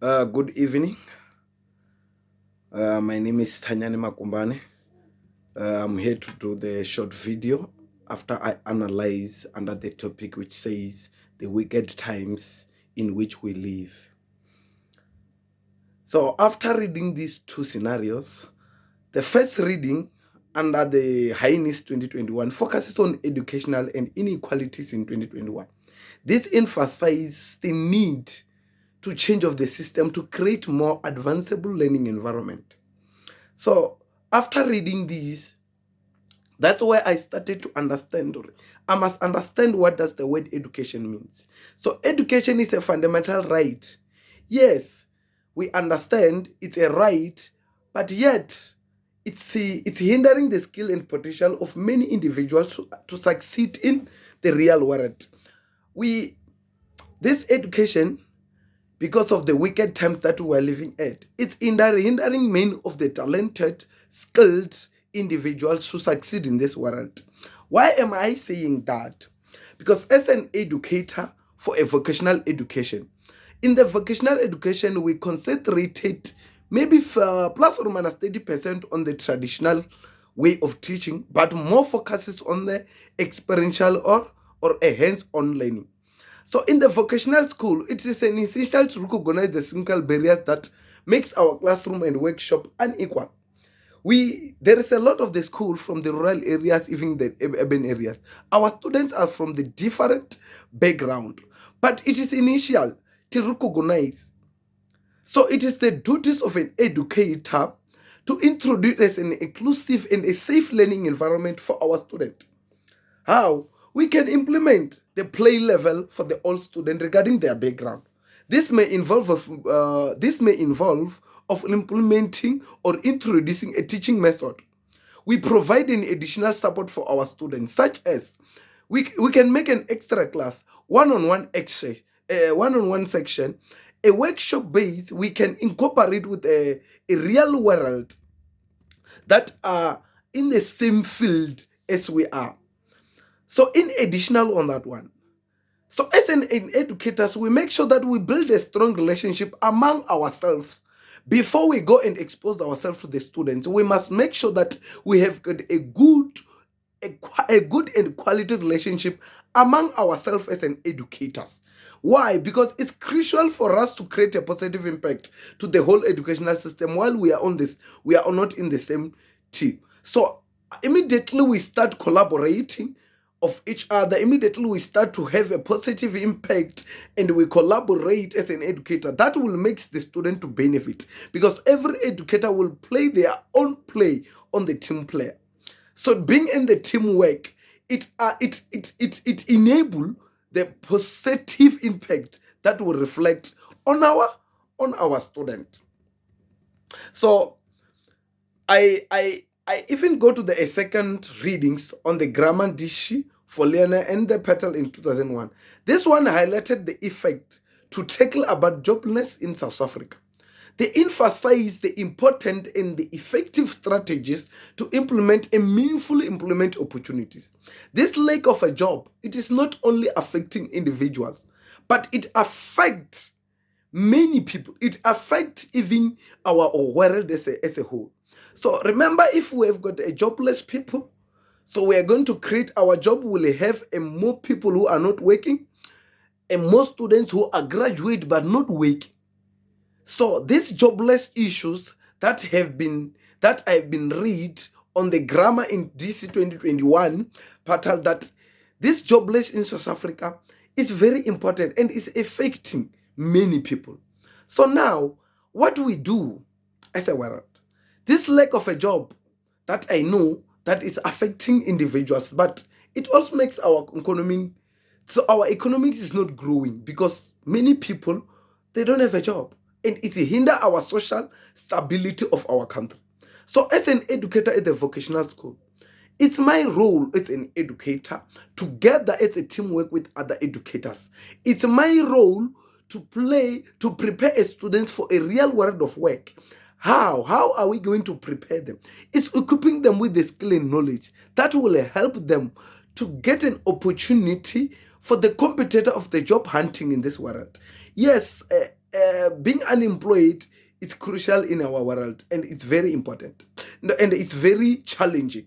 Good evening. My name is Tanyani Makumbane. I'm here to do the short video after I analyze under the topic which says the wicked times in which we live. So after reading these two scenarios, the first reading under the Highness 2021 focuses on educational and inequalities in 2021. This emphasizes the need to change of the system to create more advanceable learning environment. So after reading these, that's where I started to understand. I must understand what does the word education means. So education is a fundamental right. Yes, we understand it's a right, but yet it's hindering the skill and potential of many individuals to succeed in the real world. This education, because of the wicked times that we are living at, it's hindering many of the talented, skilled individuals to succeed in this world. Why am I saying that? Because as an educator for a vocational education, in the vocational education, we concentrated maybe plus or minus 30% on the traditional way of teaching, but more focuses on the experiential or a hands-on learning. So in the vocational school, it is an essential to recognize the single barriers that makes our classroom and workshop unequal. There is a lot of the school from the rural areas, even the urban areas. Our students are from the different background, but it is initial to recognize. So it is the duties of an educator to introduce as an inclusive and a safe learning environment for our student. How we can implement the play level for the all student regarding their background. This may involve of implementing or introducing a teaching method. We provide an additional support for our students, such as we can make an extra class, one-on-one section, a workshop base. We can incorporate with a real world that are in the same field as we are. So in additional on that one, so as an educators, we make sure that we build a strong relationship among ourselves. Before we go and expose ourselves to the students, we must make sure that we have got a good and quality relationship among ourselves as an educators. Why? Because it's crucial for us to create a positive impact to the whole educational system while we are not in the same team. So immediately we start collaborating of each other, immediately we start to have a positive impact and we collaborate as an educator. That will make the student to benefit, because every educator will play their own play on the team player. So being in the teamwork, it enable the positive impact that will reflect on our student. So I even go to the second readings on the grammar dishi for Learner and the Petal in 2001. This one highlighted the effect to tackle about joblessness in South Africa. They emphasize the important and the effective strategies to implement and meaningfully implement opportunities. This lack of a job, it is not only affecting individuals, but it affects many people. It affects even our world as a whole. So remember, if we have got a jobless people, so we are going to create our job, will have more people who are not working and more students who are graduate but not working. So these jobless issues that I've been read on the grammar in DC 2021 portal, that this jobless in South Africa is very important and is affecting many people. So now what we do as a world, this lack of a job that I know that is affecting individuals, but it also makes our economy, so our economics is not growing because many people, they don't have a job, and it hinder our social stability of our country. So as an educator at the vocational school, it's my role as an educator together as a teamwork with other educators. It's my role to prepare students for a real world of work. How are we going to prepare them? It's equipping them with the skill and knowledge that will help them to get an opportunity for the competitor of the job hunting in this world. Yes, being unemployed is crucial in our world, and it's very important, and it's very challenging.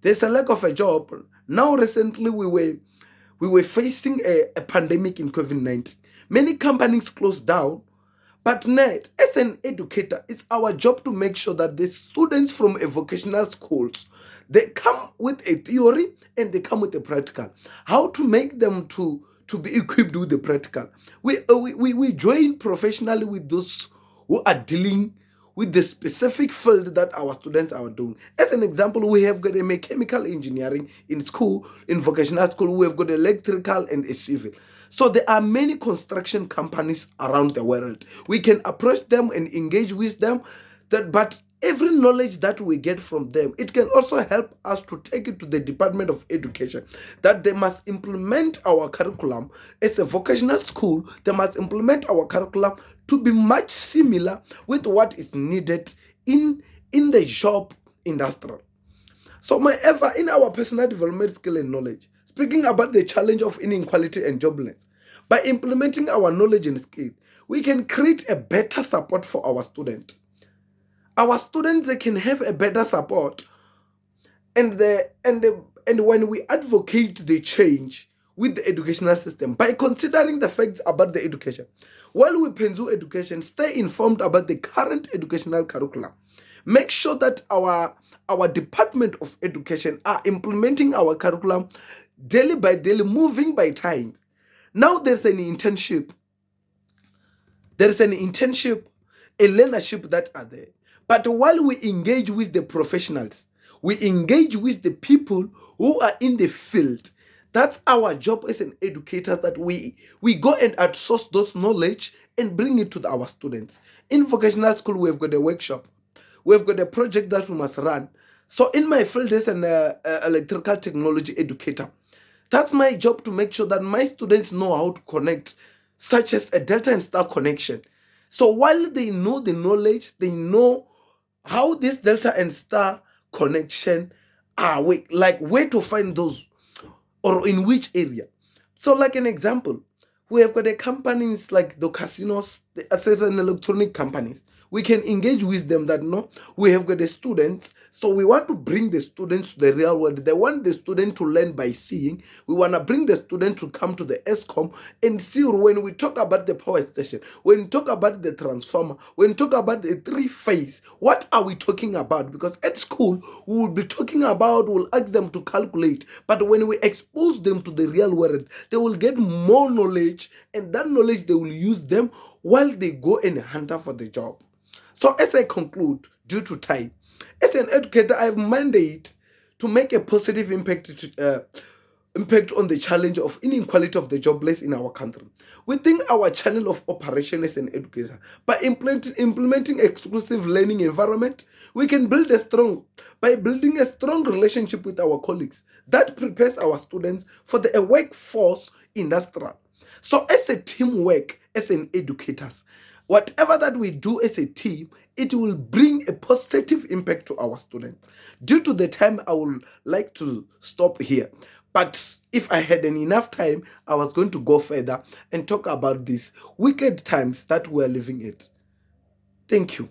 There's a lack of a job. Now recently we were facing a pandemic in COVID-19. Many companies closed down, but net, as an educator, it's our job to make sure that the students from a vocational schools, they come with a theory and they come with a practical. How to make them to be equipped with the practical. We join professionally with those who are dealing with the specific field that our students are doing. As an example, we have got a mechanical engineering in school, in vocational school, we have got electrical and a civil. So there are many construction companies around the world. We can approach them and engage with them. But every knowledge that we get from them, it can also help us to take it to the Department of Education, that they must implement our curriculum as a vocational school. They must implement our curriculum to be much similar with what is needed in the job industry. So, moreover, in our personal development skill and knowledge, speaking about the challenge of inequality and jobless, by implementing our knowledge and skill, we can create a better support for our students. Our students, they can have a better support, and when we advocate the change with the educational system by considering the facts about the education, while we pursue education, stay informed about the current educational curriculum. Make sure that our Department of Education are implementing our curriculum daily by daily, moving by time. Now there's an internship, a learnership that are there. But while we engage with the professionals, we engage with the people who are in the field. That's our job as an educator, that we go and outsource those knowledge and bring it to our students. In vocational school, we've got a workshop. We've got a project that we must run. So in my field as an electrical technology educator, that's my job to make sure that my students know how to connect, such as a delta and star connection. So while they know the knowledge, they know how this delta and star connection are, like where to find those or in which area. So like an example, we have got the companies like the casinos, the certain electronic companies. We can engage with them that no, we have got the students, so we want to bring the students to the real world. They want the student to learn by seeing. We want to bring the student to come to the ESCOM and see. When we talk about the power station, when we talk about the transformer, when we talk about the three-phase, what are we talking about? Because at school, we will be talking about, we'll ask them to calculate. But when we expose them to the real world, they will get more knowledge, and that knowledge, they will use them while they go and hunt for the job. So as I conclude, due to time, as an educator, I have mandate to make a positive impact on the challenge of inequality of the jobless in our country. Within our channel of operation as an educator, by implementing exclusive learning environment, we can building a strong relationship with our colleagues that prepares our students for the workforce industrial. So as a teamwork, as an educators, whatever that we do as a team, it will bring a positive impact to our students. Due to the time, I would like to stop here. But if I had enough time, I was going to go further and talk about these wicked times that we're living in. Thank you.